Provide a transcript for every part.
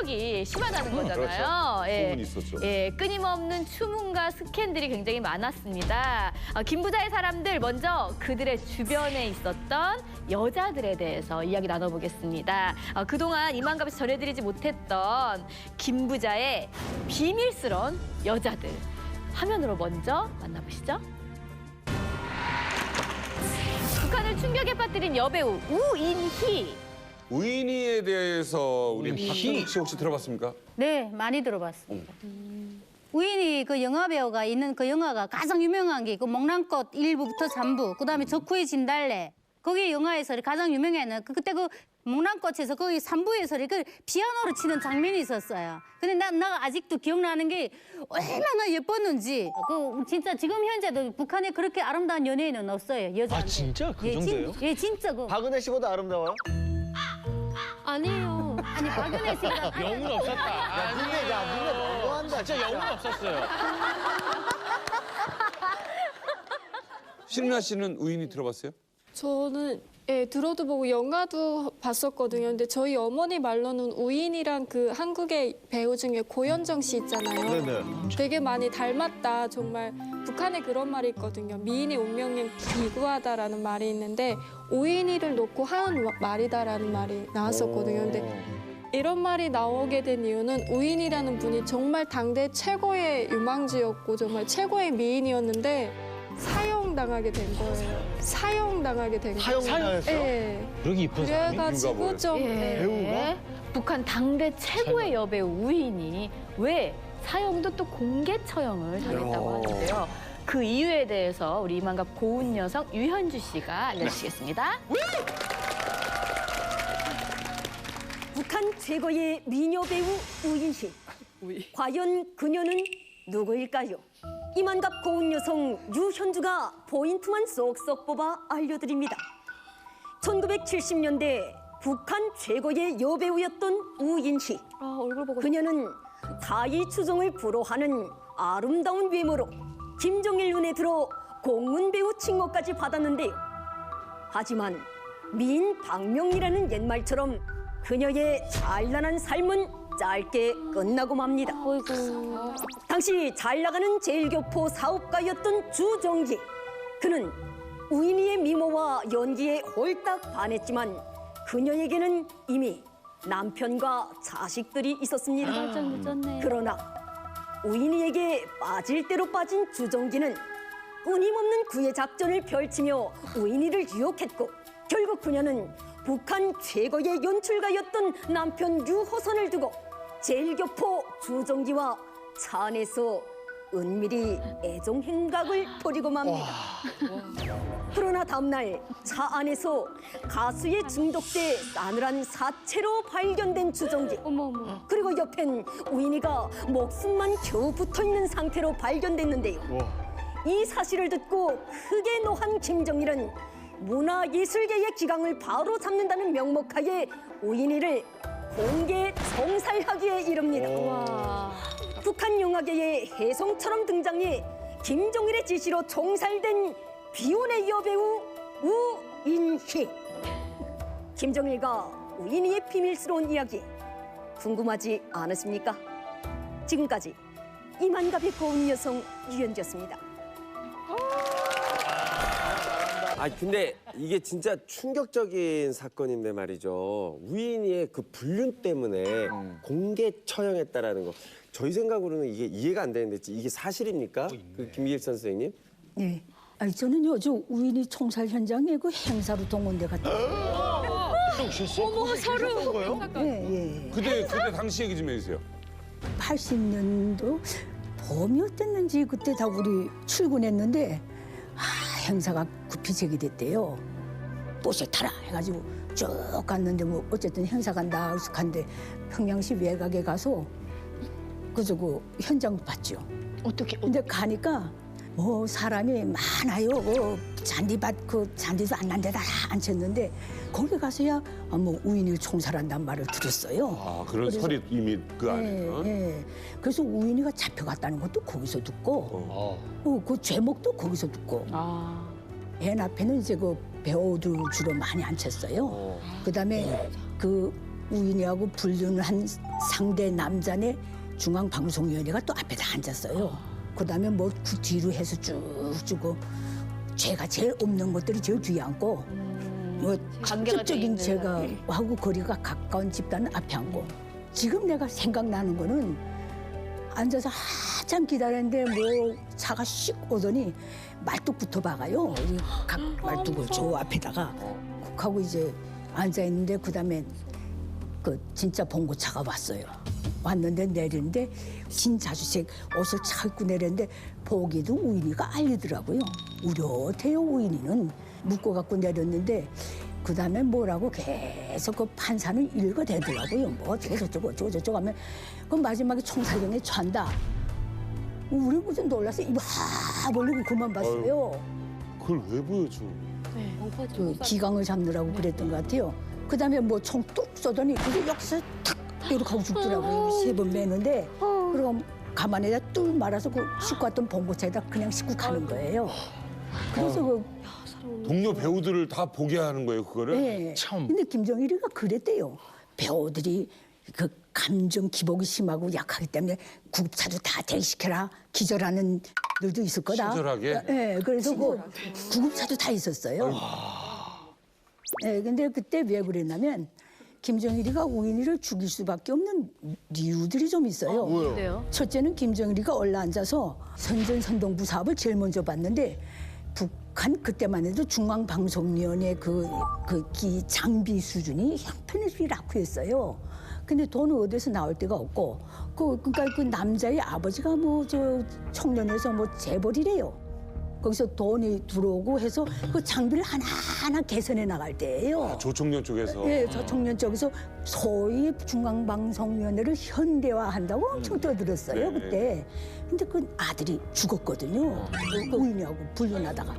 충격이 심하다는 거잖아요. 그렇죠. 소문이 있었죠. 예, 끊임없는 추문과 스캔들이 굉장히 많았습니다. 김 부자의 사람들 먼저 그들의 주변에 있었던 여자들에 대해서 이야기 나눠보겠습니다. 그동안 이만갑에서 전해드리지 못했던 김 부자의 비밀스러운 여자들. 화면으로 먼저 만나보시죠. 북한을 충격에 빠뜨린 여배우 우인희. 우인희에 대해서 우리 우인희. 박현욱 씨 혹시 들어봤습니까? 네, 많이 들어봤습니다. 우인희 그 영화 배우가 있는 그 영화가 가장 유명한 게 그 목란꽃 1부부터 3부, 그다음에 적후의 진달래. 거기 영화에서 가장 유명한 그때 그 목란꽃에서 거기 3부에서 그 피아노를 치는 장면이 있었어요. 근데 나 아직도 기억나는 게 얼마나 예뻤는지. 그 진짜 지금 현재도 북한에 그렇게 아름다운 연예인은 없어요. 여자. 아, 진짜? 그 정도예요? 예, 진짜 그. 박은혜 씨보다 아름다워요? 아니에요. 아니 박은혜 씨가 영혼 없었다. 니네 너무한다. 진짜 영혼 없었어요. 신은아 씨는 우인희 들어봤어요? 저는 예, 들어도 보고 영화도 봤었거든요. 근데 저희 어머니 말로는 우인이랑 그 한국의 배우 중에 고현정 씨 있잖아요. 네네. 되게 많이 닮았다. 정말 북한에 그런 말이 있거든요. 미인의 운명엔 비구하다라는 말이 있는데 우인이를 놓고 하는 말이다라는 말이 나왔었거든요. 근데 이런 말이 나오게 된 이유는 우인이라는 분이 정말 당대 최고의 유망주였고 정말 최고의 미인이었는데 사형당하게 된 거예요. 사형당하게 된 거예요. 사형당했어요? 네. 그렇게 이쁜 사람이? 그래가지고 좀 예. 배우가? 북한 당대 최고의 여배우 우인희. 왜 사형도 또 공개 처형을 당했다고 하는데요. 그 이유에 대해서 우리 이만갑 고운 여성 유현주 씨가 알려주시겠습니다. 북한 최고의 미녀 배우 우인희. 과연 그녀는 누구일까요? 이만갑 고운 여성 유현주가 포인트만 쏙쏙 뽑아 알려드립니다. 1970년대 북한 최고의 여배우였던 우인희. 얼굴 보고 그녀는 타이 추종을 불허하는 아름다운 외모로 김정일 눈에 들어 공문 배우 칭호까지 받았는데요. 하지만 미인 박명리라는 옛말처럼 그녀의 찬란한 삶은 짧게 끝나고 맙니다. 당시 잘 나가는 제일교포 사업가였던 주정기. 그는 우인희의 미모와 연기에 홀딱 반했지만 그녀에게는 이미 남편과 자식들이 있었습니다. 그러나 우인희에게 빠질 대로 빠진 주정기는 끊임없는 구애 작전을 펼치며 우인희를 유혹했고 결국 그녀는 북한 최고의 연출가였던 남편 유호선을 두고 제일교포 주정기와 차 안에서 은밀히 애정 행각을 벌이고 맙니다. 그러나 다음날 차 안에서 가수에 중독돼 싸늘한 사체로 발견된 주정기. 그리고 옆엔 우인희가 목숨만 겨우 붙어있는 상태로 발견됐는데요. 이 사실을 듣고 크게 노한 김정일은 문화예술계의 기강을 바로 잡는다는 명목하에 우인희를 공개 총살하기에 이릅니다. 북한 영화계의 혜성처럼 등장해 김정일의 지시로 총살된 비운의 여배우 우인희. 김정일과 우인희의 비밀스러운 이야기 궁금하지 않으십니까? 지금까지 이만갑의 고운 여성 유현주였습니다. 아 근데 이게 진짜 충격적인 사건인데 말이죠. 우인희의 그 불륜 때문에 공개 처형했다라는 거. 저희 생각으로는 이게 이해가 안 되는데 이게 사실입니까? 그 김기일 선생님? 네. 아니 저는 요즘 우인희 총살 현장에 그 행사로 동원돼 갔다. 어머, 서른 거예요? 예, 예. 그때 당시 얘기 좀 해주세요. 80년도 봄이었댔는지 그때 다 우리 출근했는데 행사가 급히 제기됐대요. 버스에 타라 해가지고 쭉 갔는데 뭐 어쨌든 행사 간다 한데 평양시 외곽에 가서 그저 그 현장 봤죠. 어떻게? 근데 가니까 뭐 사람이 많아요. 잔디밭 그 잔디도 안 난 데다 앉혔는데 거기 가서야 뭐 우인희를 총살한다는 말을 들었어요. 아, 그런 설이 이미 그 안에는. 예. 그래서 우인희가 잡혀갔다는 것도 거기서 듣고, 그 제목도 거기서 듣고. 맨 앞에는 이제 그 배우들 주로 많이 앉혔어요. 그다음에 그 우인이하고 불륜한 상대 남자네 중앙방송위원회가 또 앞에다 앉았어요. 그다음에 뭐 그 뒤로 해서 쭉 주고 죄가 제일 없는 것들이 제일 뒤에 앉고 뭐 관계가 돼 직접적인 있는 죄가 사람이. 하고 거리가 가까운 집단은 앞에 앉고 지금 내가 생각나는 거는 앉아서 한참 기다렸는데 뭐 차가 씩 오더니 말뚝부터 박아요. 이 각 말뚝을 저 앞에다가 하고 이제 앉아 있는데 그다음에 그 진짜 봉고차가 왔어요. 왔는데 내리는데 흰 자주색 옷을 차 입고 내렸는데 보기도 우인이가 알리더라고요. 우려태요 우인이는 묶어갖고 내렸는데 그다음에 뭐라고 계속 그 판사는 읽어대더라고요. 뭐 어쩌고 하면 그 마지막에 총사령에 찬다. 우리 무슨 놀라서 입 하 벌리고 그만 봤어요. 그걸 왜 보여줘? 그 기강을 잡느라고 그랬던 것 같아요. 그다음에 뭐 총 뚝 쏘더니 그게 여기서 탁 이렇게 하고 죽더라고요. 3번 매는데 그럼 가만에다 뚝 말아서 그 싣고 왔던 봉고차에다 그냥 싣고 가는 거예요. 그래서 그 동료 배우들을 다 보게 하는 거예요, 그거를? 네. 근데 김정일이가 그랬대요. 배우들이 그 감정 기복이 심하고 약하기 때문에 구급차도 다 대기시켜라. 기절하는 들도 있을 거다. 친절하게? 네, 그래서 그 구급차도 다 있었어요. 네, 근데 그때 왜 그랬냐면 김정일이가 우인이를 죽일 수밖에 없는 이유들이 좀 있어요. 그래요? 첫째는 김정일이가 올라앉아서 선전선동부 사업을 제일 먼저 봤는데 북한 그때만 해도 중앙방송위원회 그 장비 수준이 형편없이 낙후했어요. 근데 돈은 어디서 나올 데가 없고 그러니까 그 남자의 아버지가 뭐 저 청년에서 뭐 재벌이래요. 거기서 돈이 들어오고 해서 그 장비를 하나하나 개선해 나갈 때예요. 조총련 쪽에서. 예, 저 청년 쪽에서 소위 중앙방송위원회를 현대화한다고 엄청 떠들었어요, 네. 그때. 근데 그 아들이 죽었거든요. 그 우인이하고 불륜하다가.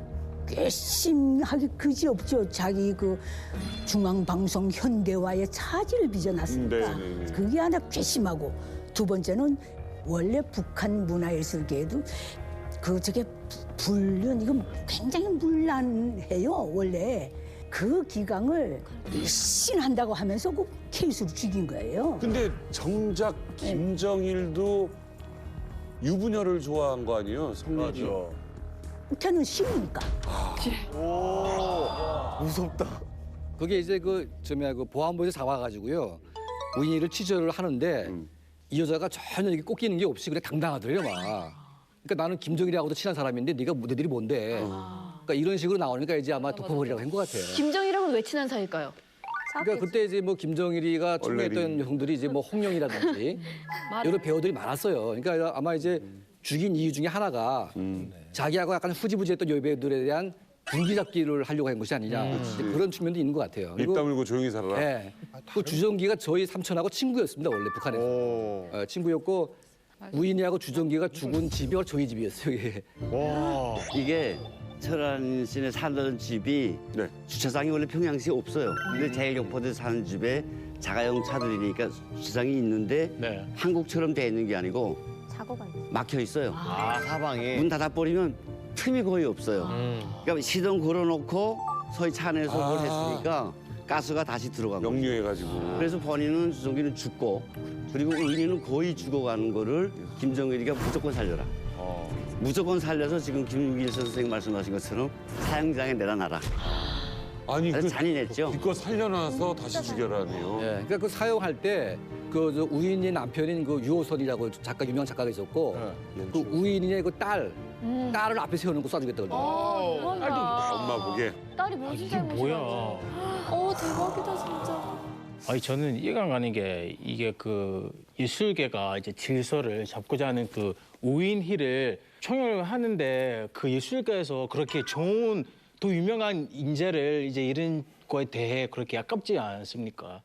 괘씸하게 그지없죠. 자기 그 중앙방송 현대화의 차질을 빚어놨으니까. 네. 그게 하나 괘씸하고. 두 번째는 원래 북한 문화예술계에도 그 저게 불륜 이거 굉장히 문란해요 원래. 그 기강을 일신한다고 하면서 그 케이스로 죽인 거예요. 근데 정작 김정일도 유부녀를 좋아한 거 아니에요? 성렬이. 걔는 신이니까. 무섭다. 그게 이제 그 보안부에서 잡아가지고요 우인이를 취재를 하는데 이 여자가 전혀 이렇게 꺾이는 게 없이 그냥 당당하더래요 막. 그러니까 나는 김정일하고도 친한 사람인데 너희들이 뭔데? 그러니까 이런 식으로 나오니까 이제 아마 덮어버리라고 한 것 같아요. 김정일하고는 왜 친한 사이일까요? 그러니까 그때 이제 뭐 김정일이가 총애했던 여성들이 이제 뭐 홍영이라든지 여러 배우들이 많았어요. 그러니까 아마 이제 죽인 이유 중에 하나가 자기하고 약간 후지부지했던 여배우들에 대한 분기잡기를 하려고 한 것이 아니냐 그런 측면도 있는 것 같아요. 입 다물고 조용히 살아라. 네. 그 주정기가 저희 삼촌하고 친구였습니다 원래 북한에서. 친구였고 우인이하고 주정기가 죽은 집이 저희 집이었어요. 이게. 이게 철안 씨네 살던 집이 네. 주차장이 원래 평양시에 없어요. 근데 제일역포대 사는 집에 자가용 차들이니까 주차장이 있는데 네. 한국처럼 돼 있는 게 아니고 사고가 있어요. 막혀 있어요. 아, 사방에. 문 닫아버리면 틈이 거의 없어요. 그러니까 시동 걸어놓고 소위 차 안에서 뭘 했으니까 가스가 다시 들어간 거예요. 역류해가지고. 그래서 번이는 주정기는 죽고 그리고 우인이는 거의 죽어가는 거를 김정일이가 무조건 살려라. 무조건 살려서 지금 김일 선생님 말씀하신 것처럼 사형장에 내려놔라. 아니 그래서 잔인했죠. 기껏 살려놔서 다시 죽여라네요. 네. 그러니까 그 사용할 때 그 우인이 남편인 그 유호선이라고 유명 작가가 있었고 그 우인이의 그 딸을 앞에 세우는 거 쏴주겠다고 그러더라고요. 엄마 보게. 딸이 무슨 이게 잘못을 뭐야? 대박이다 진짜. 아니 저는 이해가 안 가는 게 이게 그 예술계가 이제 질서를 잡고자 하는 그 우인희를 총영을 하는데 그 예술가에서 그렇게 좋은 더 유명한 인재를 이제 이런 거에 대해 그렇게 아깝지 않습니까?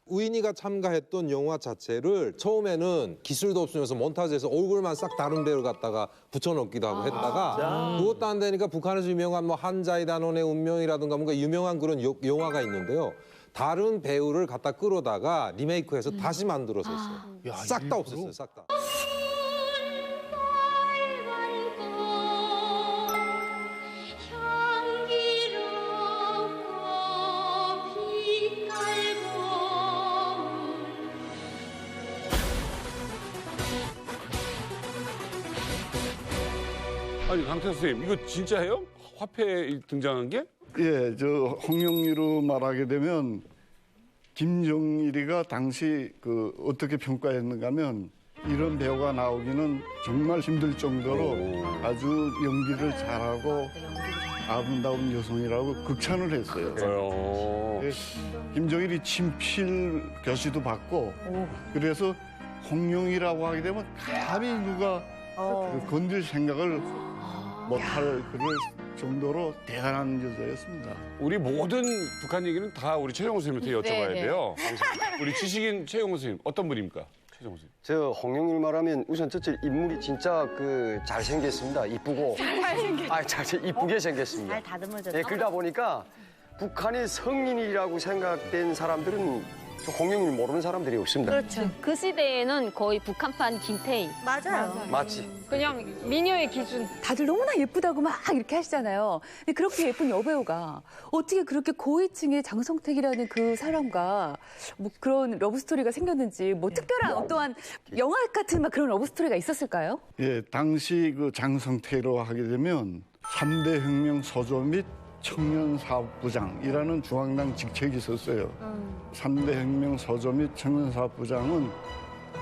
우인이가 참가했던 영화 자체를 처음에는 기술도 없으면서 몬타주에서 얼굴만 싹 다른 배우 갖다가 붙여넣기도 하고 했다가 그것도 안 되니까 북한에서 유명한 뭐 한자이단원의 운명이라든가 뭔가 유명한 그런 영화가 있는데요. 다른 배우를 갖다 끌어다가 리메이크해서 다시 만들어서 했어요. 싹 다 없앴어요, 싹 다. 아니 강태 선생님 이거 진짜예요? 화폐에 등장한 게? 예, 저 홍영리로 말하게 되면 김정일이가 당시 그 어떻게 평가했는가면 이런 배우가 나오기는 정말 힘들 정도로 아주 연기를 잘하고 아름다운 여성이라고 극찬을 했어요. 예, 김정일이 친필 교시도 받고 그래서 홍영이라고 하게 되면 감히 누가 그 건들 생각을 못할 그럴 정도로 대단한 여자였습니다. 우리 모든 북한 얘기는 다 우리 최정호 선생님한테 여쭤봐야 돼요. 우리 지식인 최정호 선생님 어떤 분입니까? 최정호 선생님. 저 홍영일 말하면 우선 첫째 인물이 진짜 그 잘생겼습니다. 이쁘고. 이쁘게 생겼습니다. 잘 다듬어졌다. 예, 그러다 보니까 북한의 성인이라고 생각된 사람들은 홍영일 모르는 사람들이 없습니다. 그렇죠. 그 시대에는 거의 북한판 김태희. 맞아요. 맞지? 그냥 미녀의 기준. 다들 너무나 예쁘다고 막 이렇게 하시잖아요. 근데 그렇게 예쁜 여배우가 어떻게 그렇게 고위층의 장성택이라는 그 사람과 뭐 그런 러브스토리가 생겼는지 뭐 특별한 어떠한 영화 같은 막 그런 러브스토리가 있었을까요? 예, 당시 그 장성태로 하게 되면 3대 혁명 서조 및 청년사업부장이라는 중앙당 직책이 있었어요. 3대 혁명 서조 및 청년사업부장은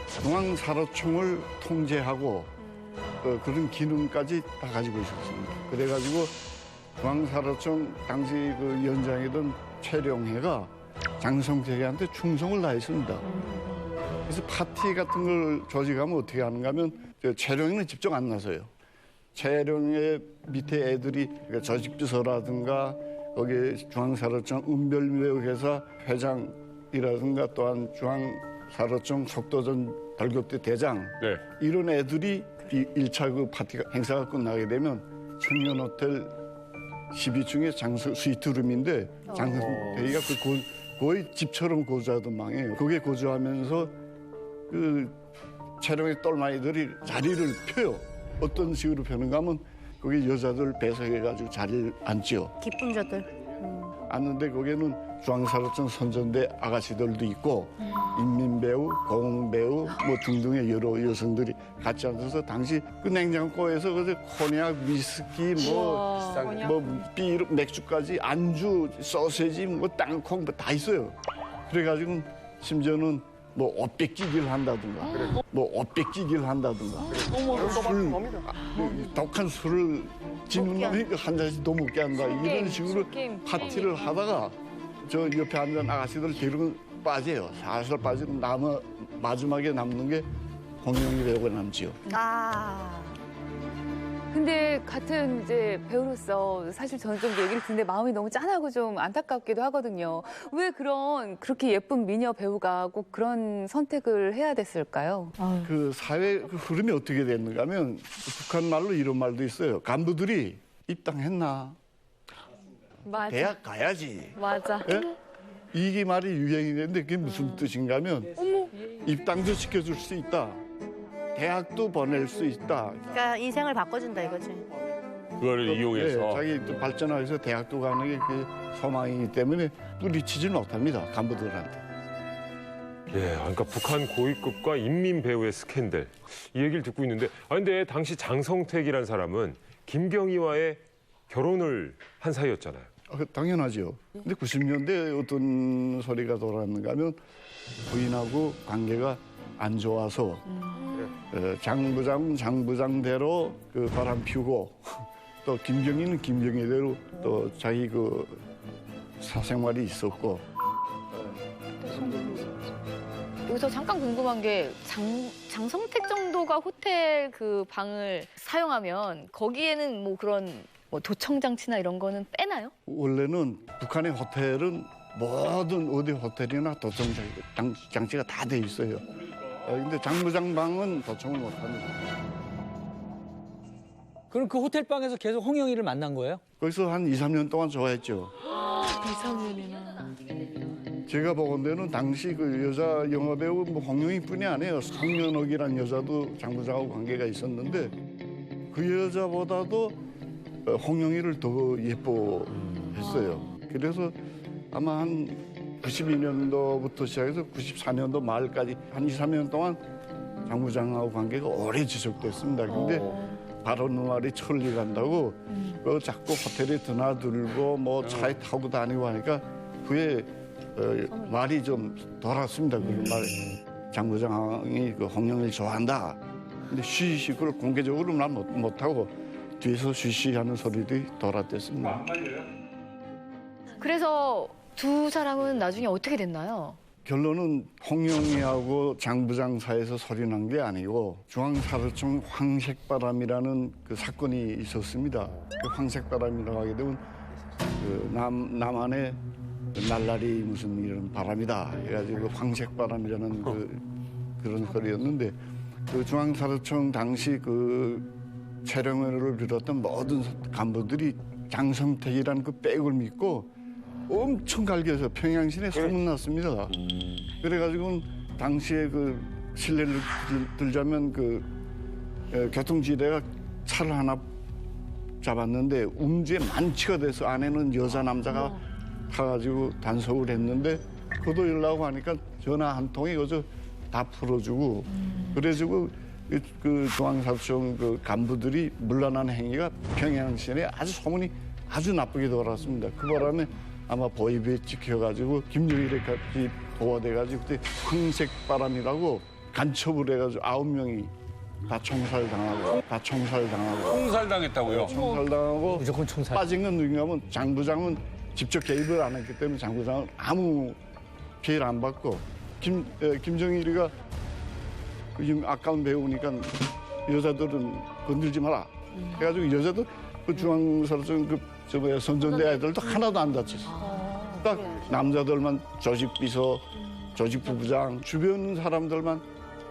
중앙사로총을 통제하고 그런 기능까지 다 가지고 있었습니다. 그래가지고 중앙사로총 당시 그 위원장이던 최룡해가 장성택한테 충성을 다했습니다. 그래서 파티 같은 걸 조직하면 어떻게 하는가 하면 최룡해는 직접 안 나서요. 최룡의 밑에 애들이 그러니까 조직비서라든가 거기 중앙사로총 은별무역회사 회장이라든가 또한 중앙사로총 속도전 별격대 대장 이런 애들이 이 1차 그 파티가 행사가 끝나게 되면 청년호텔 12층의 장수 스위트룸인데 장성택이가 거의 집처럼 거주하던 방이에요. 거기에 거주하면서 그 최룡의 똘마이들이 자리를 펴요. 어떤 식으로 펴는가 하면 거기 여자들 배석해가지고 자리를 앉지요. 기쁨자들. 앉는데 거기에는 중앙사로총 선전대 아가씨들도 있고 인민배우, 공배우 뭐 등등의 여러 여성들이 같이 앉아서 당시 그 냉장고에서 그저 코냑, 위스키, 비로 맥주까지 안주, 소세지, 뭐 땅콩 뭐 다 있어요. 그래가지고 심지어는 뭐 옷 뺏기기를 한다든가, 뭐 옷 뺏기기를 한다든가, 독한 술을 지는 놈이 한 잔씩 더 먹게 한다 이런 식으로 파티를 하다가 저 옆에 앉은 아가씨들 데리고 빠져요. 살살 빠지고 마지막에 남는 게 홍영이 배우가 남지요. 근데 같은 이제 배우로서 사실 저는 좀 얘기를 듣는데 마음이 너무 짠하고 좀 안타깝기도 하거든요. 왜 그렇게 예쁜 미녀 배우가 꼭 그런 선택을 해야 됐을까요? 그 사회 그 흐름이 어떻게 됐는가 하면 북한 말로 이런 말도 있어요. 간부들이 입당했나? 맞아. 대학 가야지. 맞아. 예? 이게 말이 유행이 됐는데 그게 무슨 뜻인가 하면 입당도 시켜줄 수 있다. 대학도 보낼 수 있다. 그러니까 인생을 바꿔준다 이거지. 그거를 이용해서. 자기 또 발전하면서 대학도 가는 게 그 소망이기 때문에 뿌리치지 못합니다. 간부들한테. 예, 그러니까 북한 고위급과 인민 배우의 스캔들 이 얘기를 듣고 있는데, 근데 당시 장성택이란 사람은 김경희와의 결혼을 한 사이였잖아요. 당연하죠. 근데 90년대에 어떤 소리가 돌았는가 하면 부인하고 관계가 안 좋아서 장부장대로 그 바람 피우고 또 김경희는 김경희대로 또 자기 그 사생활이 있었고. 여기서 잠깐 궁금한 게 장성택 정도가 호텔 그 방을 사용하면 거기에는 뭐 그런 뭐 도청 장치나 이런 거는 빼나요? 원래는 북한의 호텔은 모든 어디 호텔이나 도청 장치가 다 돼 있어요. 근데 장부장 방은 도청을 못 합니다. 그럼 그 호텔 방에서 계속 홍영희를 만난 거예요? 거기서 한 2, 3년 동안 좋아했죠. 2, 3년이나. 제가 보건대는 당시 그 여자 영화배우 뭐 홍영희뿐이 아니에요. 성년옥이라는 여자도 장부장하고 관계가 있었는데 그 여자보다도 홍영희를 더 예뻐했어요. 그래서 아마 한 92년도부터 시작해서 94년도 말까지 한 2, 3년 동안 장부장하고 관계가 오래 지속됐습니다. 근데 바로 누아리 천리 간다고 그 자꾸 호텔에 드나들고 뭐 차에 타고 다니고 하니까 그게 말이 좀 돌았습니다. 그 말 장부장이 그 홍영일 좋아한다. 근데 쉬쉬 그걸 공개적으로 난 못하고 뒤에서 쉬쉬하는 소리들이 돌았댔습니다. 그래서 두 사람은 나중에 어떻게 됐나요? 결론은 홍영희하고 장부장 사이에서 소리 난 게 아니고 중앙사로청 황색바람이라는 그 사건이 있었습니다. 그 황색바람이라고 하게 되면 그 남한의 날라리 무슨 이런 바람이다 해가지고 황색바람이라는 그런 소리였는데 그 중앙사로청 당시 그 최령회를 비롯한 모든 간부들이 장성택이라는 그 백을 믿고 엄청 갈겨서 평양시내 소문났습니다. 그래가지고 당시에 그 실례를 들자면 그 교통지대가 차를 하나 잡았는데 음주에 만취가 돼서 안에는 여자 남자가 타가지고 단속을 했는데 그도 연락하고 하니까 전화 한 통에 그저 다 풀어주고 그래가지고 그 중앙사청 그 간부들이 물러난 행위가 평양시내 아주 소문이 아주 나쁘게 돌았습니다. 그 바람에 아마 보이비에 찍혀가지고 김정일에까지 보호돼가지고 그때 황색바람이라고 간첩을 해가지고 9명이 다 총살당하고 총살당했다고요? 총살당하고 무조건 총살. 빠진 건 누구냐면 장부장은 직접 개입을 안 했기 때문에 장부장은 아무 피해를 안 받고 김정일이가 지금 아까운 배우니까 여자들은 건들지 마라 해가지고 여자들 그 중앙사로청 그 선전대 아이들도 하나도 안 다쳤어. 딱 남자들만 조직비서, 조직부부장 주변 사람들만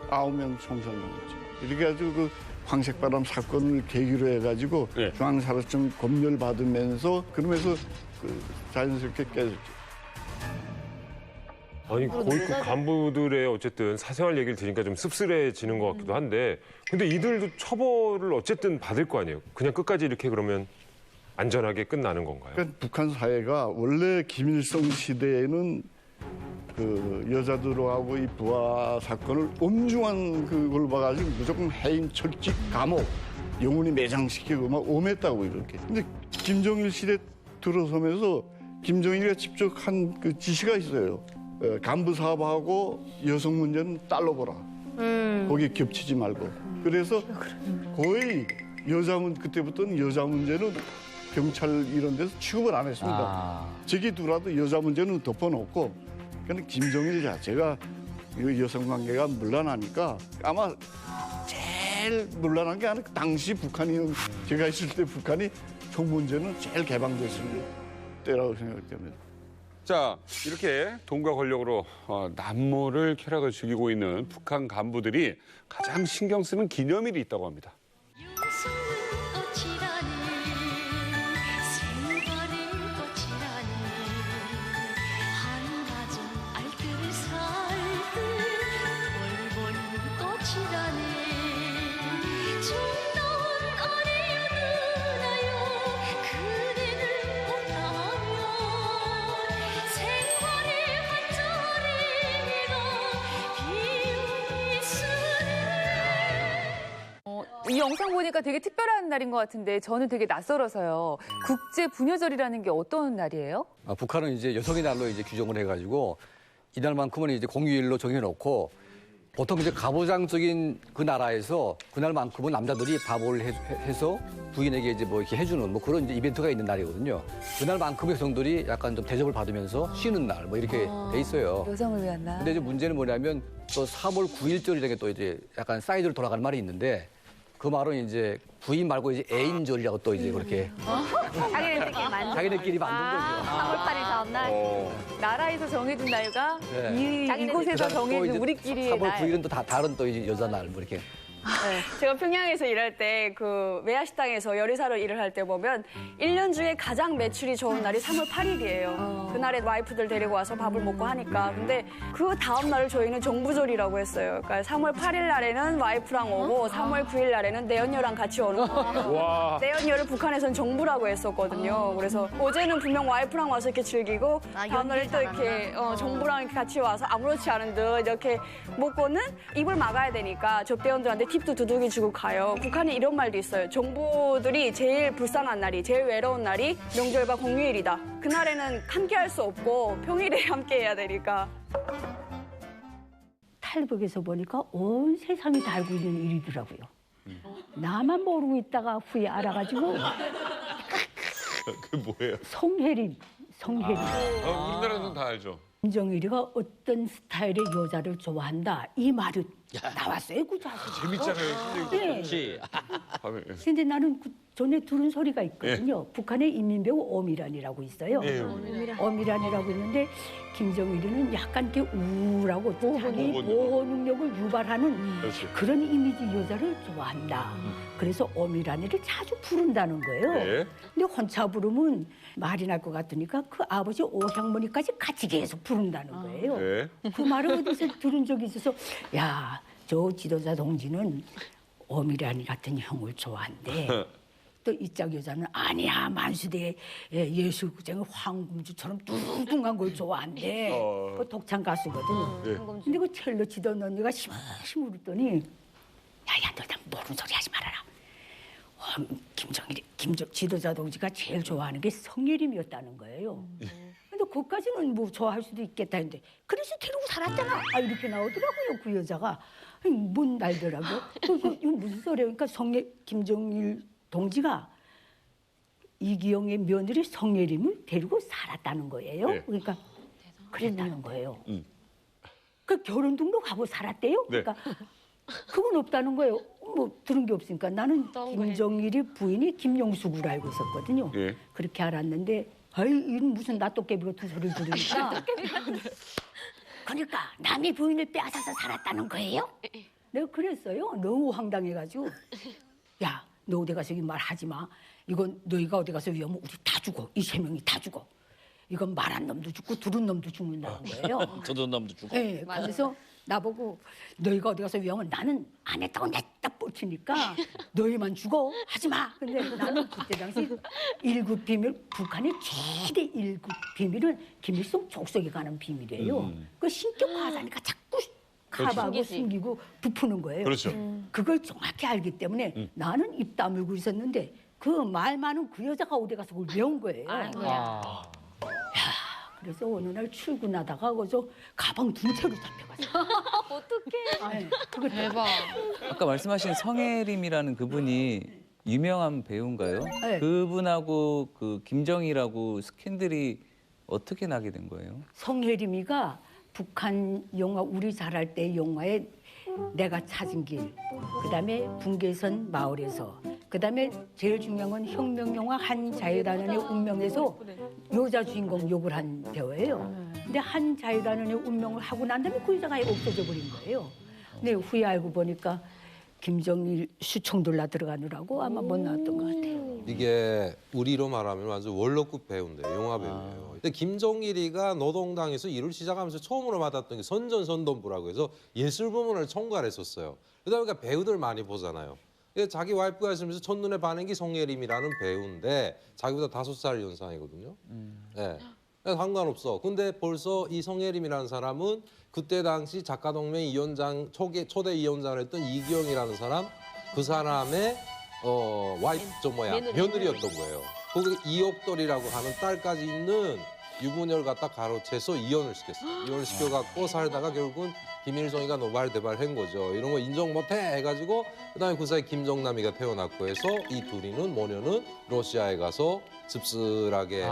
9명 총살당했죠. 이렇게 해가지고 그 황색바람 사건을 계기로 해가지고 중앙사로청 검열 받으면서 그러면서 그 자연스럽게 깨졌죠. 아니 고위급 간부들의 어쨌든 사생활 얘기를 들으니까 좀 씁쓸해지는 것 같기도 한데 근데 이들도 처벌을 어쨌든 받을 거 아니에요. 그냥 끝까지 이렇게 그러면 안전하게 끝나는 건가요? 그러니까 북한 사회가 원래 김일성 시대에는 그 여자들하고 이 부하 사건을 엄중한 그걸 봐가지고 무조건 해임, 철직, 감옥, 영원히 매장시키고 막 엄했다고 이렇게. 근데 김정일 시대 들어서면서 김정일이가 직접 한 그 지시가 있어요. 간부 사업하고 여성 문제는 딸로 보라. 거기 겹치지 말고. 그래서 거의 그때부터는 여자 문제는 경찰 이런 데서 취급을 안 했습니다. 저기더라도 여자 문제는 덮어놓고 그러니까 김정일 자체가 여성 관계가 물러나니까 아마 제일 물러난 게 아니라 당시 북한이 제가 있을 때 북한이 총 문제는 제일 개방됐을 때라고 생각됩니다. 자, 이렇게 돈과 권력으로 남모를 쾌락을 즐기고 있는 북한 간부들이 가장 신경 쓰는 기념일이 있다고 합니다. 이 영상 보니까 되게 특별한 날인 것 같은데 저는 되게 낯설어서요. 국제 부녀절이라는 게 어떤 날이에요? 북한은 이제 여성의 날로 이제 규정을 해가지고 이날만큼은 이제 공휴일로 정해놓고 보통 이제 가부장적인 그 나라에서 그날만큼은 남자들이 밥을 해서 부인에게 이제 뭐 이렇게 해주는 뭐 그런 이제 이벤트가 있는 날이거든요. 그날만큼 여성들이 약간 좀 대접을 받으면서 쉬는 날 뭐 이렇게 돼 있어요. 여성을 위한 날. 근데 이제 문제는 뭐냐면 또 3월 9일절이라는 게 또 이제 약간 사이드로 돌아가는 말이 있는데 그 말은 이제 부인 말고 이제 애인절이라고 또 이제 그렇게 자기네끼리 만든 거죠. 3월 8일 다음 날. 나라에서 정해준 날과 네. 이곳에서 그다음에 또 정해준 이제 우리끼리의 3월 날. 9일은 또 다 다른 또 이제 여자 날 뭐 이렇게. 네, 제가 평양에서 일할 때 그 외야식당에서 요리사로 일을 할 때 보면 1년 중에 가장 매출이 좋은 날이 3월 8일이에요. 그날에 와이프들 데리고 와서 밥을 먹고 하니까. 근데 그 다음 날을 저희는 정부절이라고 했어요. 그러니까 3월 8일 날에는 와이프랑 오고 3월 9일 날에는 내연녀랑 같이 오는 거예요. 내연녀를 북한에서는 정부라고 했었거든요. 그래서 어제는 분명 와이프랑 와서 이렇게 즐기고 다음 날에 또 이렇게 정부랑 같이 와서 아무렇지 않은 듯 이렇게 먹고는 입을 막아야 되니까 접대원들한테 팁도 두둑이 주고 가요. 북한에 이런 말도 있어요. 정부들이 제일 불쌍한 날이, 제일 외로운 날이 명절과 공휴일이다. 그날에는 함께할 수 없고 평일에 함께해야 되니까. 탈북에서 보니까 온 세상이 다 알고 있는 일이더라고요. 나만 모르고 있다가 후에 알아가지고 그 뭐예요? 성혜림. 우리나라에서는 다 알죠. 김정일이가 어떤 스타일의 여자를 좋아한다. 이 말이 나왔어요. 그죠? 재밌잖아요. 네. 근데 나는 그 전에 들은 소리가 있거든요. 북한의 인민배우 오미란이라고 있어요. 오미란이라고 있는데 김정일이는 약간 이렇게 우울하고 자기 보호 능력을 유발하는 그런 이미지 여자를 좋아한다. 그래서 오미란이를 자주 부른다는 거예요. 근데 혼자 부르면 말이 날 것 같으니까 그 아버지 오향머니까지 같이 계속 부른다는 거예요. 그 말을 어디서 들은 적이 있어서 야, 저 지도자 동지는 오미란이 같은 형을 좋아한대. 또 이짝 여자는 아니야, 만수대 예술국장의 황금주처럼 뚱뚱한 걸 좋아한대. 그 독창 가수거든. 근데 그 첼로 치던 언니가 심심히 울더니 야야, 너 모르는 소리 하지 말아라. 김정일이 지도자 동지가 제일 좋아하는 게 성예림이었다는 거예요. 근데 그것까지는 뭐 좋아할 수도 있겠다 했는데 그래서 데리고 살았잖아. 이렇게 나오더라고요, 그 여자가. 아니, 뭔 날더라고요. 이거 무슨 소리예요? 그러니까 김정일 동지가 이기영의 며느리 성예림을 데리고 살았다는 거예요. 그러니까 그랬다는 거예요. 그 결혼 등록하고 살았대요. 그러니까 그건 없다는 거예요. 뭐 들은 게 없으니까 나는 김정일이 부인이 김용숙으로 알고 있었거든요. 그렇게 알았는데 아이 이런 무슨 나또깨비 같은 소리를 들으니까 그러니까 남의 부인을 빼앗아서 살았다는 거예요? 내가 그랬어요. 너무 황당해가지고 야, 너 어디 가서 이 말 하지 마. 이건 너희가 어디 가서 위험하면 우리 다 죽어. 이 세 명이 다 죽어. 이건 말한 놈도 죽고 들은 놈도 죽는다는 거예요. 들은 놈도 죽고. 네, 그래서 나보고 너희가 어디 가서 위험하면 나는 안 했다고 냈다 뻗치니까 너희만 죽어. 하지 마. 근데 나는 그때 당시 1급 비밀, 북한의 최대 1급 비밀은 김일성 족속에 가는 비밀이에요. 그 신격 과사니까 자꾸 카바하고 숨기고 부푸는 거예요. 그렇죠. 그걸 정확히 알기 때문에 나는 입 다물고 있었는데 그 말 많은 그 여자가 어디 가서 그걸 외운 거예요. 그래서 어느 날 출근하다가 거기서 가방 두 채로 잡혀갔어요. 어떡해. 그거 대박. 아까 말씀하신 성혜림이라는 그분이 유명한 배우인가요? 네. 그분하고 그 김정일하고 스캔들이 어떻게 나게 된 거예요? 성혜림이가 북한 영화 우리 잘할 때 영화에 내가 찾은 길, 그다음에 분계선 마을에서, 그다음에 제일 중요한 건 혁명 영화 한자유단원의 운명에서 여자 주인공 역을 한 배우예요. 근데 한자유단원의 운명을 하고 난 다음에 그 여자가 없어져 버린 거예요. 근데 후에 알고 보니까 김정일 수총돌라 들어가느라고 아마 못 나왔던 것 같아요. 이게 우리로 말하면 완전 월로급 배우인데요. 영화 배우예요. 근데 김정일이가 노동당에서 일을 시작하면서 처음으로 맡았던 게 선전선동부라고 해서 예술 부문을 총괄했었어요. 그러다 보니까 배우들 많이 보잖아요. 자기 와이프가 있으면서 첫눈에 반한 게 송예림이라는 배우인데 자기보다 5살 연상이거든요. 네. 상관없어. 근데 벌써 이 송예림이라는 사람은 그때 당시 작가동맹 위원장 초대 위원장을 했던 이기영이라는 사람, 그 사람의 와이프 며느리였던 거예요. 거기 이옥돌이라고 하는 딸까지 있는 유부녀를 갖다 가로채서 이혼을 시켰어요. 이혼을 시켜갖고 살다가 결국은 김일성이가 노발대발한 거죠. 이런 거 인정 못해 해가지고 그다음에 그 사이 김정남이가 태어났고 해서 이 둘이는 모녀는 러시아에 가서 씁쓸하게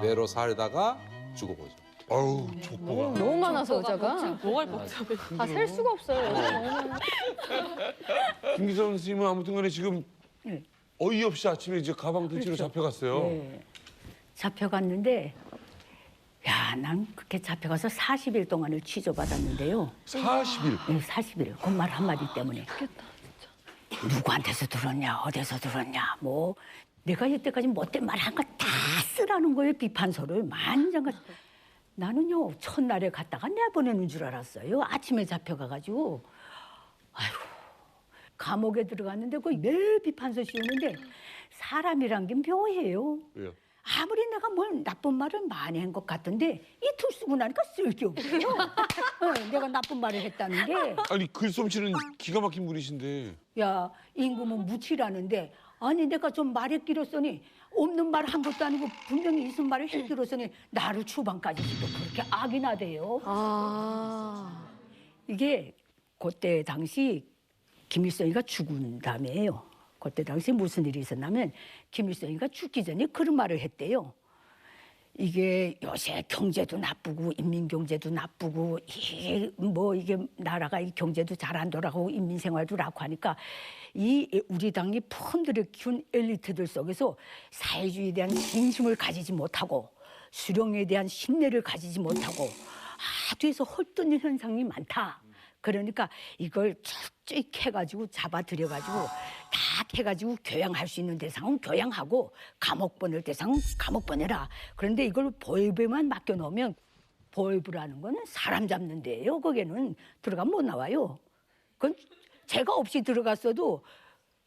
외로 살다가 죽어보죠. 아우 족보가 너무 많아서 여자가 뭐가 복잡해. 다 셀 수가 없어요. 김기성 선생님은 아무튼간에 지금 어이없이 아침에 이제 가방 두 채로 잡혀갔어요. 네. 잡혀갔는데 야, 난 그렇게 잡혀가서 40일 동안을 취조받았는데요. 40일? 네, 40일. 그 말 한마디 때문에. 누구한테서 들었냐, 어디서 들었냐, 뭐. 내가 이때까지 못된 말 한 거 다 쓰라는 거예요, 비판서를. 만장가. 나는요, 첫날에 갔다가 내보내는 줄 알았어요. 아침에 잡혀가가지고. 아이고, 감옥에 들어갔는데 거의 매일 비판서 씌우는데 사람이란 게 묘해요. 왜요? 아무리 내가 뭘 나쁜 말을 많이 한 것 같은데 이틀 쓰고 나니까 쓸게 없어요. 내가 나쁜 말을 했다는 게. 아니 글솜씨는 기가 막힌 분이신데. 야, 임금은 무치라는데 아니 내가 좀 말에 끼렸으니 없는 말 한 것도 아니고 분명히 있은 말을 해끼렸으니 나를 추방까지 시켜 그렇게 악이나대요. 이게 그때 당시 김일성이가 죽은 다음에요. 그때 당시 무슨 일이 있었냐면 김일성이가 죽기 전에 그런 말을 했대요. 이게 요새 경제도 나쁘고 인민 경제도 나쁘고 이게 나라가 이 경제도 잘 안 돌아가고 인민 생활도 나고 하니까 이 우리 당이 폰들을 키운 엘리트들 속에서 사회주의에 대한 진심을 가지지 못하고 수령에 대한 신뢰를 가지지 못하고 뒤에서 헐뜯는 현상이 많다. 그러니까 이걸 철저히 캐가지고 잡아들여가지고 다 캐가지고 교양할 수 있는 대상은 교양하고 감옥 보낼 대상은 감옥 보내라. 그런데 이걸 보위부에만 맡겨놓으면 보위부라는 거는 사람 잡는 데예요. 거기는 들어가면 못 나와요. 그건 제가 없이 들어갔어도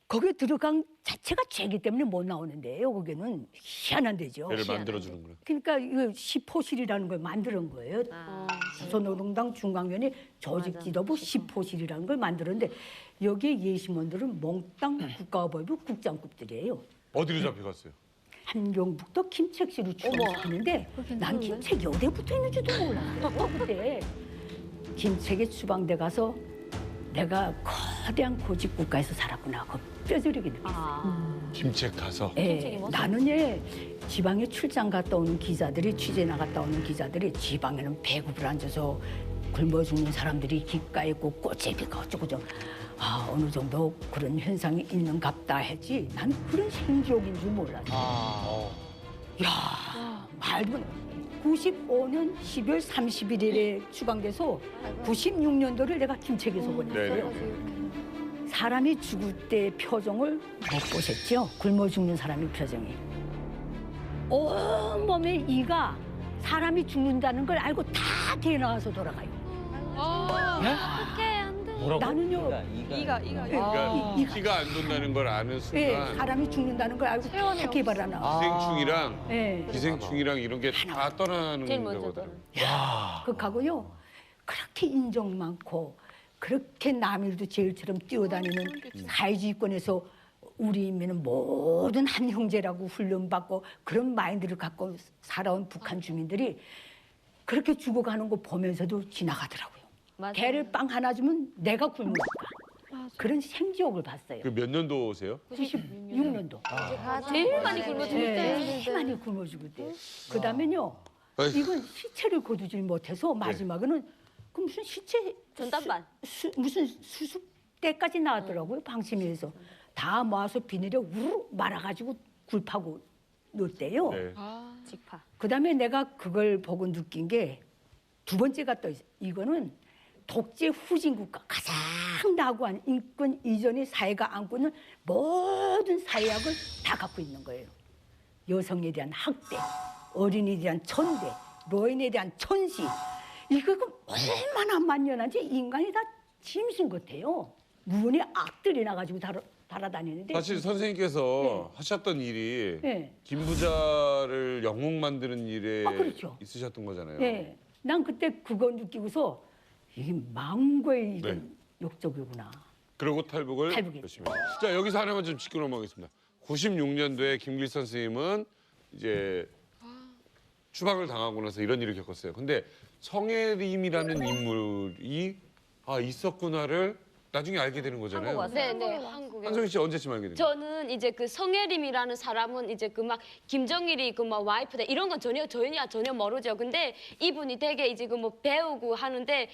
거기에 들어간 자체가 죄기 때문에 못 나오는데요. 거기는 희한한 데죠. 배를 만들어주는구나. 그러니까 이거 시포실이라는 걸 만드는 거예요. 조선노동당 중앙위원회 조직지도부 시포실이라는 걸 만들었는데 여기에 예심원들은 몽땅 국가보위부 국장급들이에요. 어디로 잡혀갔어요? 한경북도 김책시로 추방시키는데 난 김책이 어디에 붙어 있는지도 몰랐어요. 그때 김책에 추방돼 가서 내가 거대한 고직 국가에서 살았구나. 그 뼈저리게 느꼈어요. 김책 가서. 예, 나는 지방에 출장 갔다 오는 기자들이 취재 나갔다 오는 기자들이 지방에는 배급을 앉아서 굶어 죽는 사람들이 귓가에 있고 꽃제비가 어쩌고 좀 어느 정도 그런 현상이 있는갑다 했지. 난 그런 생지옥인 줄 몰랐어. 야, 말도 95년 12월 31일에 추방돼서 96년도를 내가 김책에서 보냈어요. 사람이 죽을 때 표정을 못 보셨죠? 굶어 죽는 사람의 표정이. 온몸에 이가 사람이 죽는다는 걸 알고 다 대나와서 돌아가요. 어떡해, 안 돼. 나는요. 이가. 그러니까 피가 안 돈다는 걸 아는 순간 사람이 죽는다는 걸 알고 다 개발하나. 기생충이랑 기생충이랑 이런 게 다 떠나는 거거든요. 그하고요. 그렇게 인정 많고 그렇게 남일도 제일처럼 뛰어다니는 사회주의권에서 우리 인민은 모든 한 형제라고 훈련받고 그런 마인드를 갖고 살아온 북한 주민들이 그렇게 죽어가는 거 보면서도 지나가더라고요. 개를 빵 하나 주면 내가 굶으니까. 그런 생지옥을 봤어요. 그 몇 년도세요? 96년도. 제일 많이 굶어 죽을 때. 제일 많이 굶어 죽을 때. 그다음에요. 이건 시체를 거두질 못해서 마지막에는 그 무슨 시체 전담반 무슨 수습대까지 나왔더라고요. 방심위에서 다 모아서 비닐에 우르르 말아가지고 굴파고 넣었대요. 직파. 그다음에 내가 그걸 보고 느낀 게 두 번째가 또 있어요. 이거는 독재 후진국가 가장 낙후한 인권 이전의 사회가 안고 있는 모든 사회학을 다 갖고 있는 거예요. 여성에 대한 학대, 어린이에 대한 천대, 노인에 대한 천시. 이거 얼마나 만연한지 인간이 다 짐승 같아요. 무언의 악들이 나가지고 달아다니는데. 사실 선생님께서 하셨던 일이 김 부자를 영웅 만드는 일에 그렇죠. 있으셨던 거잖아요. 네. 난 그때 그거 느끼고서 이게 망고의 역적이구나. 그러고 탈북을 열심히. 자, 여기서 하나만 좀 짚고 넘어가겠습니다. 96년도에 김길선 선생님은 이제 추방을 당하고 나서 이런 일을 겪었어요. 근데 성혜림이라는 인물이 있었구나를 나중에 알게 되는 거잖아요. 네, 한국에. 한성희 씨 언제쯤 알게 됐어요? 저는 이제 그 성혜림이라는 사람은 이제 그 막 김정일이 그 막 와이프다 이런 건 전혀 모르죠. 근데 이분이 되게 이제 그 뭐 배우고 하는데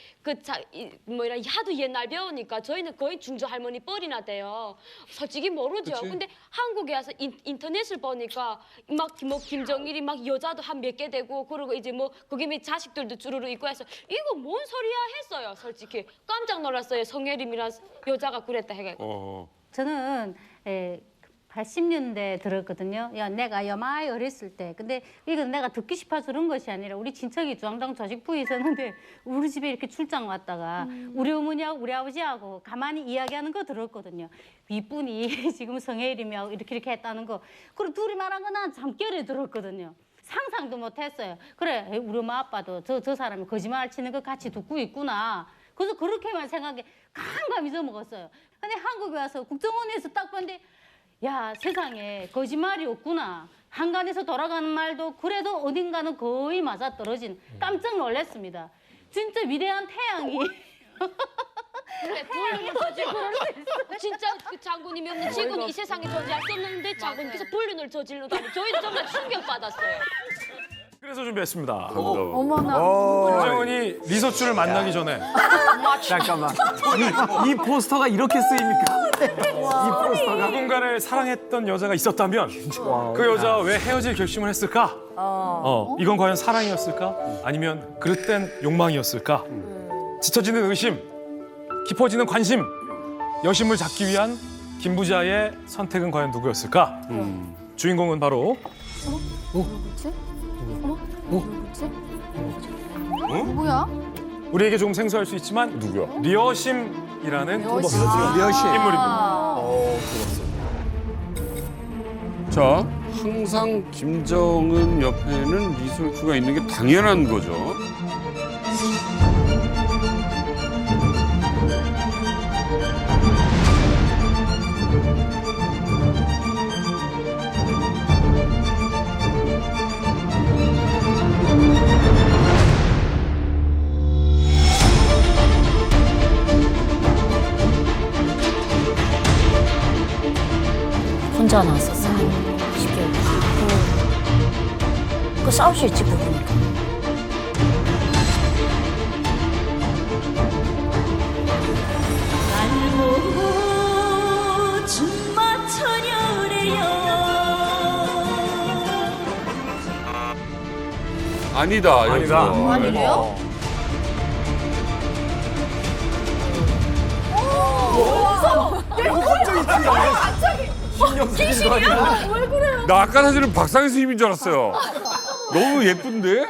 이런 하도 옛날 배우니까 저희는 거의 중조 할머니 뻘이나 돼요. 솔직히 모르죠. 그치? 근데 한국에 와서 인터넷을 보니까 막 뭐 김정일이 막 여자도 한 몇 개 되고 그리고 이제 뭐 거기 뭐 자식들도 주르르 있고 해서 이거 뭔 소리야 했어요. 솔직히 깜짝 놀랐어요. 성혜림이라는 여자가 그랬다 해가지고. 저는 80년대 들었거든요. 야, 내가 여마이 어렸을 때. 근데 이건 내가 듣기 싶어서 그런 것이 아니라 우리 친척이 중앙당 조직부에 있었는데 우리 집에 이렇게 출장 왔다가 우리 어머니하고 우리 아버지하고 가만히 이야기하는 거 들었거든요. 윗분이 지금 성해일이며 이렇게 했다는 거. 그리고 둘이 말한 거 난 잠결에 들었거든요. 상상도 못했어요. 그래, 우리 엄마 아빠도 저 사람이 거짓말 치는 거 같이 듣고 있구나. 그래서 그렇게만 생각해 깜깜 잊어먹었어요. 근데 한국에 와서 국정원에서 딱 봤는데 야, 세상에 거짓말이 없구나. 한간에서 돌아가는 말도 그래도 어딘가는 거의 맞아떨어진 깜짝 놀랐습니다. 진짜 위대한 태양이 그래, 불륜을 저지르고 진짜 그 장군님이었는데 지금 이 세상에 존재할 수 없는데 장군께서 불륜을 저지르다니 저희는 정말 충격받았어요. 그래서 준비했습니다. 어머나. 김정은이 리서츠를 만나기 전에 잠깐만. 이 포스터가 이렇게 쓰입니까? 이 포스터가. 누군가를 사랑했던 여자가 있었다면 그 여자와 왜 헤어질 결심을 했을까? 이건 과연 사랑이었을까? 아니면 그릇된 욕망이었을까? 짙어지는 의심, 깊어지는 관심, 여심을 잡기 위한 김 부자의 선택은 과연 누구였을까? 주인공은 바로 누구지? 누구지? 누구야? 우리에게 조금 생소할 수 있지만 누구야? 리어심이라는 리어심. 인물입니다. 자, 항상 김정은 옆에는 리설주가 있는 게 당연한 거죠. 혼자 나왔었어요. 10개월. 그 싸울 수 있지, 부부니까. 아니다. 아니다. 아니래요? 나 아까 사실은 박상희 선생님인 줄 알았어요. 너무 예쁜데?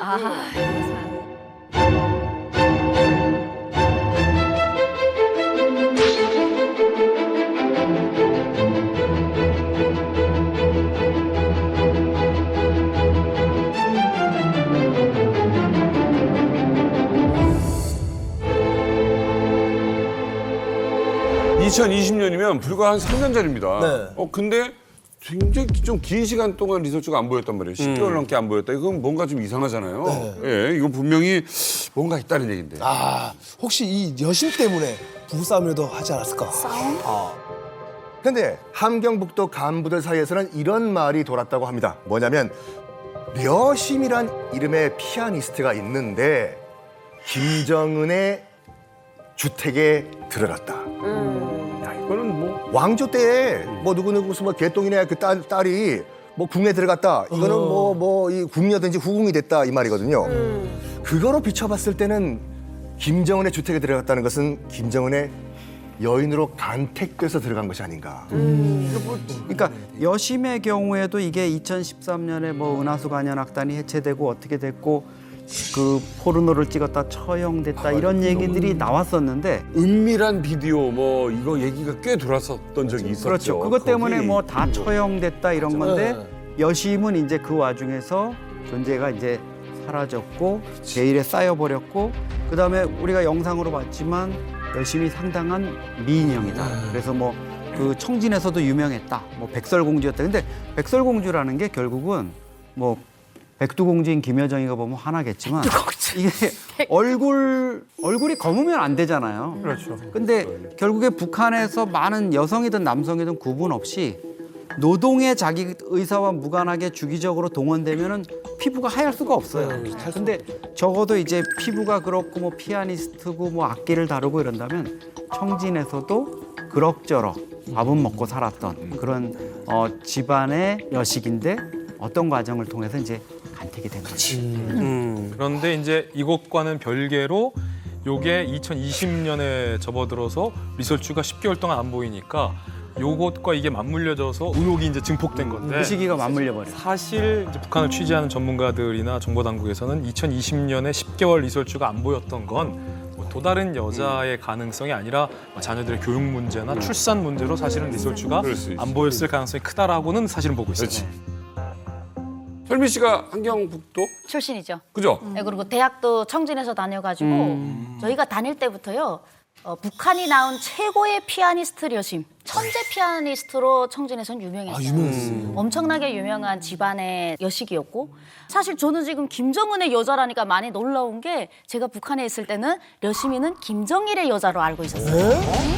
(2020년이면) 불과 한 3년 전입니다. 네. 근데 굉장히 좀 긴 시간 동안 리서치가 안 보였단 말이에요. 10개월 넘게 안 보였다. 이건 뭔가 좀 이상하잖아요. 네. 예, 이거 분명히 뭔가 있다는 얘긴데. 아, 혹시 이 여심 때문에 부부싸움이라도 하지 않았을까? 싸움? 근데 함경북도 간부들 사이에서는 이런 말이 돌았다고 합니다. 뭐냐면 려심이란 이름의 피아니스트가 있는데 김정은의 주택에 들어갔다. 야, 이거는 뭐 왕조 때에 뭐 누구누구 무슨 뭐 개똥이네 그 딸이 뭐 궁에 들어갔다. 이거는 뭐 이 궁녀든지 후궁이 됐다 이 말이거든요. 그거로 비춰봤을 때는 김정은의 주택에 들어갔다는 것은 김정은의 여인으로 간택돼서 들어간 것이 아닌가. 그러니까 여심의 경우에도 이게 2013년에 뭐 은하수 관현악단이 해체되고 어떻게 됐고 그 포르노를 찍었다 처형됐다 이런 얘기들이 나왔었는데 은밀한 비디오 뭐 이거 얘기가 꽤 돌았었던 적이 있었죠. 그렇죠. 그것 때문에 뭐 다 처형됐다 이런 건데 여심은 이제 그 와중에서 존재가 이제 사라졌고 제일에 쌓여버렸고 그다음에 우리가 영상으로 봤지만 여심이 상당한 미인형이다. 그래서 뭐 그 청진에서도 유명했다. 뭐 백설공주였다. 근데 백설공주라는 게 결국은 뭐 백두공주인 김여정이가 보면 화나겠지만 이게 얼굴이 검으면 안 되잖아요. 그렇죠. 근데 결국에 북한에서 많은 여성이든 남성이든 구분 없이 노동에 자기 의사와 무관하게 주기적으로 동원되면은 피부가 하얄 수가 없어요. 근데 적어도 이제 피부가 그렇고 뭐 피아니스트고 뭐 악기를 다루고 이런다면 청진에서도 그럭저럭 밥은 먹고 살았던 그런 집안의 여식인데 어떤 과정을 통해서 이제 간택이 된 거지. 그런데 이제 이것과는 별개로 요게 2020년에 접어들어서 리설주가 10개월 동안 안 보이니까 요것과 이게 맞물려져서 의혹이 이제 증폭된 건데 그 시기가 맞물려 버려. 사실 이제 북한을 취재하는 전문가들이나 정보 당국에서는 2020년에 10개월 이설주가 안 보였던 건 또 다른 여자의 가능성이 아니라 자녀들의 교육 문제나 출산 문제로 사실은 이설주가 안 보였을 가능성이 크다라고는 사실은 보고 있어요. 설미 씨가 한경북도 출신이죠. 그죠? 네, 그리고 대학도 청진에서 다녀가지고 저희가 다닐 때부터요. 북한이 낳은 최고의 피아니스트 려심, 천재 피아니스트로 청진에서는 유명했어요. 유명했어요. 엄청나게 유명한 집안의 여식이었고 사실 저는 지금 김정은의 여자라니까 많이 놀라운 게 제가 북한에 있을 때는 려심이는 김정일의 여자로 알고 있었어요.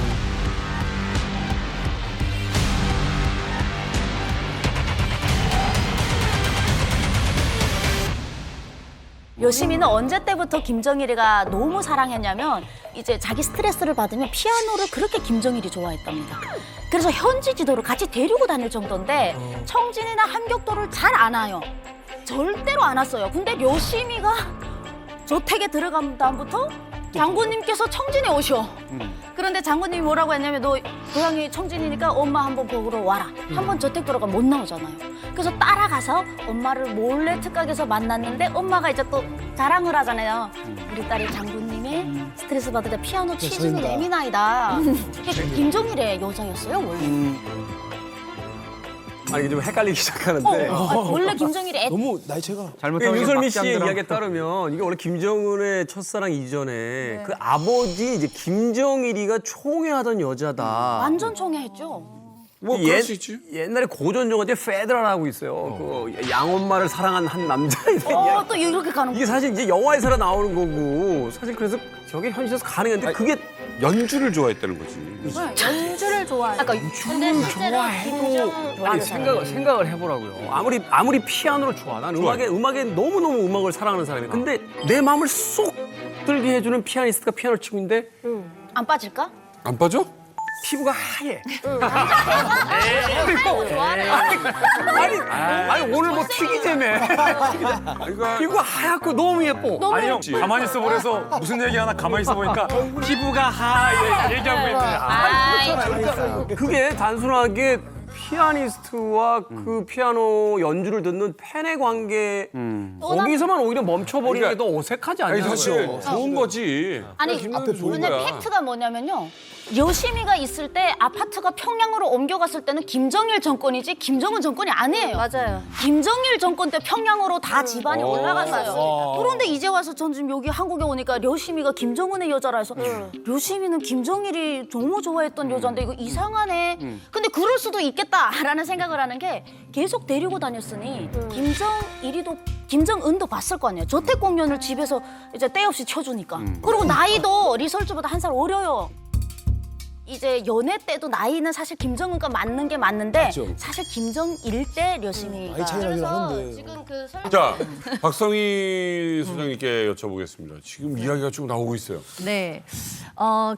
여심이는 언제 때부터 김정일이가 너무 사랑했냐면 이제 자기 스트레스를 받으면 피아노를 그렇게 김정일이 좋아했답니다. 그래서 현지 지도를 같이 데리고 다닐 정도인데 청진이나 함격도를 잘 안 와요. 절대로 안 왔어요. 근데 여심이가 저택에 들어간 다음부터 장군님께서 청진에 오셔. 그런데 장군님이 뭐라고 했냐면 너 고향이 청진이니까 엄마 한번 보러 와라. 한번 저택 들어가면 못 나오잖아요. 그래서 따라가서 엄마를 몰래 특각에서 만났는데 엄마가 이제 또 자랑을 하잖아요. 우리 딸이 장군님의 스트레스 받을 때 피아노 치주는 예민아이다. 김정일의 여자였어요 원래. 아니 좀 헷갈리기 시작하는데 원래 김정일이 너무 나이 차가 윤설미 씨의 이야기에 따르면 이게 원래 김정은의 첫사랑 이전에 그 아버지 이제 김정일이가 총애하던 여자다. 완전 총애했죠. 뭐 그럴 수 있지. 옛날에 고전 영화 때 페드라라고 있어요. 그 양엄마를 사랑한 한 남자에 대한 또 이렇게 가는 이게 사실 이제 영화에서나 나오는 거고 사실 그래서 저게 현실에서 가능한데 그게 연주를 좋아했다는 거지. 연주를 좋아해요. 근데 실제로 아니 생각을 해보라고요. 아무리 피아노를 좋아, 난 음악에 너무 음악을 사랑하는 사람이야. 근데 내 마음을 쏙 들게 해주는 피아니스트가 피아노를 치고 있는데 안 빠질까? 안 빠져? 피부가 하얘. 아니 오늘 뭐 튀기재매. 피부가 하얗고 너무 예뻐. 아니 형 가만히 있어 보래서 무슨 얘기 하나 가만히 있어 보니까 피부가 하얘 얘기하고 있네. 그게 단순하게 피아니스트와 그 피아노 연주를 듣는 팬의 관계 거기서만 오히려 멈춰버리는 게 더 어색하지 않냐고요. 사실 좋은 거지. 아니 근데 팩트가 뭐냐면요. 여심이가 있을 때 아파트가 평양으로 옮겨갔을 때는 김정일 정권이지 김정은 정권이 아니에요. 맞아요. 김정일 정권 때 평양으로 다 집안이 올라갔어요. 그런데 이제 와서 전 지금 여기 한국에 오니까 려심이가 김정은의 여자라 해서 려심이는 김정일이 너무 좋아했던 여자인데 이거 이상하네. 근데 그럴 수도 있겠다라는 생각을 하는 게 계속 데리고 다녔으니 김정은도 봤을 거 아니에요. 저택 공연을 집에서 이제 때 없이 쳐주니까. 그리고 나이도 리설주보다 한 살 어려요. 이제 연애 때도 나이는 사실 김정은과 맞는 게 맞는데 맞죠. 사실 김정일 때 려심이가 나이 차이 나긴 하는데. 지금 그 자, 박성희 소장님께 여쭤보겠습니다. 지금 이야기가 쭉 나오고 있어요. 네.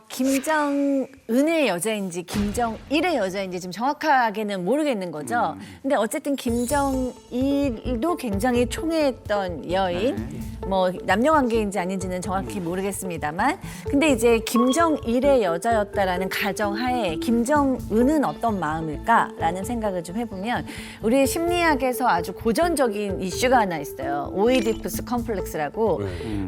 김정은의 여자인지 김정일의 여자인지 지금 정확하게는 모르겠는 거죠. 근데 어쨌든 김정일도 굉장히 총애했던 여인. 뭐 남녀 관계인지 아닌지는 정확히 모르겠습니다만 근데 이제 김정일의 여자였다라는 가정하에 김정은은 어떤 마음일까라는 생각을 좀 해보면 우리 심리학에서 아주 고전적인 이슈가 하나 있어요. 오이디푸스 컴플렉스라고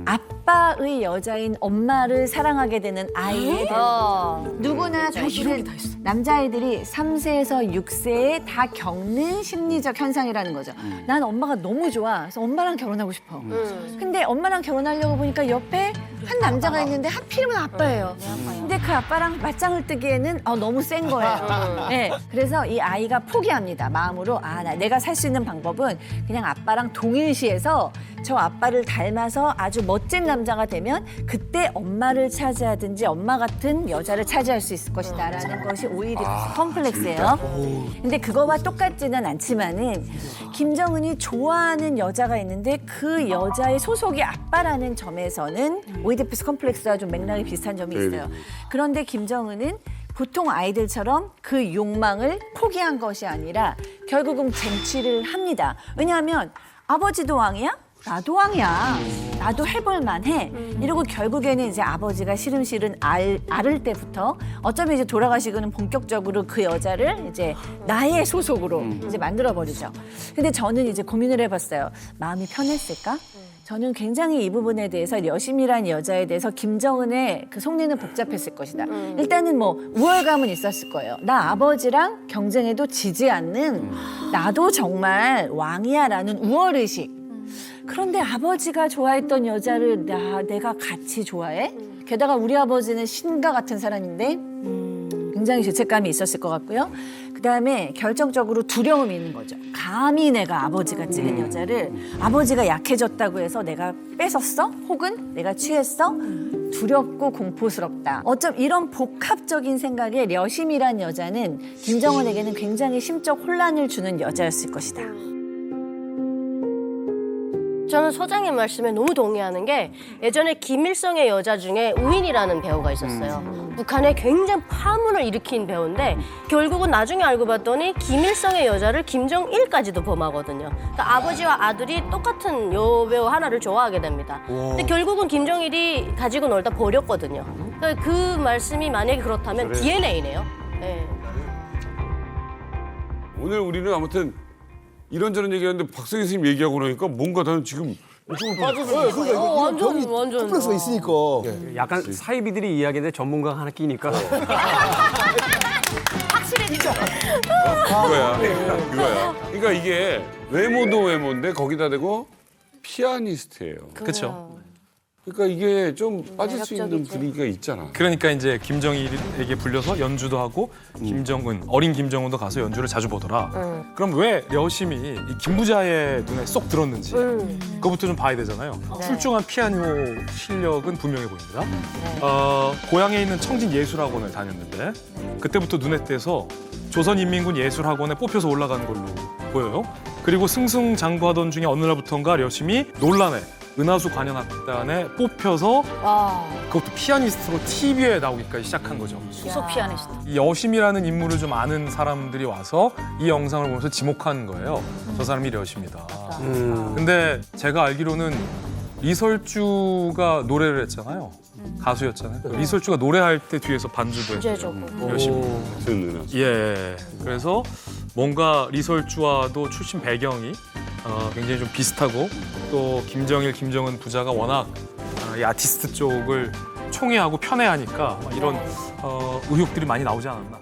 아빠의 여자인 엄마를 사랑하게 되는 아이에 대한 누구나 사실은 남자아이들이 3세에서 6세에 다 겪는 심리적 현상이라는 거죠. 난 엄마가 너무 좋아. 그래서 엄마랑 결혼하고 싶어. 근데 엄마랑 결혼하려고 보니까 옆에 한 남자가 있는데 하필이면 아빠예요. 근데 그 아빠랑 맞짱을 뜨기에는 너무 센 거예요. 네, 그래서 이 아이가 포기합니다. 마음으로 내가 살 수 있는 방법은 그냥 아빠랑 동일시해서 저 아빠를 닮아서 아주 멋진 남자가 되면 그때 엄마를 차지하든지 엄마 같은 여자를 차지할 수 있을 것이다라는 것이 오이디푸스 컴플렉스예요. 근데 그거와 똑같지는 않지만은 김정은이 좋아하는 여자가 있는데 그 여자의 소속이 아빠라는 점에서는 오이디푸스 컴플렉스와 좀 맥락이 비슷한 점이 있어요. 그런데 김정은은 보통 아이들처럼 그 욕망을 포기한 것이 아니라 결국은 쟁취를 합니다. 왜냐하면 아버지도 왕이야? 나도 왕이야. 나도 해볼 만해. 이러고 결국에는 이제 아버지가 시름시름 앓을 때부터 어쩌면 이제 돌아가시고는 본격적으로 그 여자를 이제 나의 소속으로 이제 만들어버리죠. 근데 저는 이제 고민을 해봤어요. 마음이 편했을까? 저는 굉장히 이 부분에 대해서 여심이라는 여자에 대해서 김정은의 그 속내는 복잡했을 것이다. 일단은 뭐 우월감은 있었을 거예요. 나 아버지랑 경쟁해도 지지 않는 나도 정말 왕이야라는 우월의식. 그런데 아버지가 좋아했던 여자를 내가 같이 좋아해? 게다가 우리 아버지는 신과 같은 사람인데 굉장히 죄책감이 있었을 것 같고요. 그다음에 결정적으로 두려움이 있는 거죠. 감히 내가 아버지가 찍은 여자를 아버지가 약해졌다고 해서 내가 뺏었어? 혹은 내가 취했어? 두렵고 공포스럽다. 어쩜 이런 복합적인 생각에 여심이란 여자는 김정은에게는 굉장히 심적 혼란을 주는 여자였을 것이다. 저는 소장님 말씀에 너무 동의하는 게 예전에 김일성의 여자 중에 우인이라는 배우가 있었어요. 북한에 굉장히 파문을 일으킨 배우인데 결국은 나중에 알고 봤더니 김일성의 여자를 김정일까지도 범하거든요. 그러니까 아버지와 아들이 똑같은 여배우 하나를 좋아하게 됩니다. 근데 결국은 김정일이 가지고 놀다 버렸거든요. 그러니까 그 말씀이 만약에 그렇다면 DNA네요. 네. 오늘 우리는 아무튼 이런저런 얘기하는데 박성희 선생님 얘기하고 나니까 뭔가 나는 지금 이쪽으로 빠져들어. 완전. 콤플렉스가 있으니까. 약간 사이비들이 이야기인데 전문가가 하나 끼니까. 확실해지죠. 그거야. 그러니까 이게 외모도 외모인데 거기다 대고 피아니스트예요. 그렇죠. 그러니까 이게 좀 빠질 수 있는 분위기가 있잖아. 그러니까 이제 김정일에게 불려서 연주도 하고 김정은, 어린 김정은도 가서 연주를 자주 보더라. 그럼 왜 여심이 이 김부자의 눈에 쏙 들었는지 그것부터 좀 봐야 되잖아요. 출중한 피아노 실력은 분명해 보입니다. 고향에 있는 청진예술학원을 다녔는데 그때부터 눈에 띄어서 조선인민군 예술학원에 뽑혀서 올라가는 걸로 보여요. 그리고 승승장구하던 중에 어느 날부터인가 여심이 논란에 은하수 관현악단에 뽑혀서 그것도 피아니스트로 TV에 나오기까지 시작한 거죠. 수소 피아니스트. 이 여심이라는 인물을 좀 아는 사람들이 와서 이 영상을 보면서 지목한 거예요. 저 사람이 여심이다. 근데 제가 알기로는 리설주가 노래를 했잖아요. 가수였잖아요. 리설주가 노래할 때 뒤에서 반주도 했어요. 여심이. 예. 그래서 뭔가 리설주와도 출신 배경이 굉장히 좀 비슷하고 또 김정일, 김정은 부자가 워낙 이 아티스트 쪽을 총애하고 편애하니까 이런 의혹들이 많이 나오지 않았나.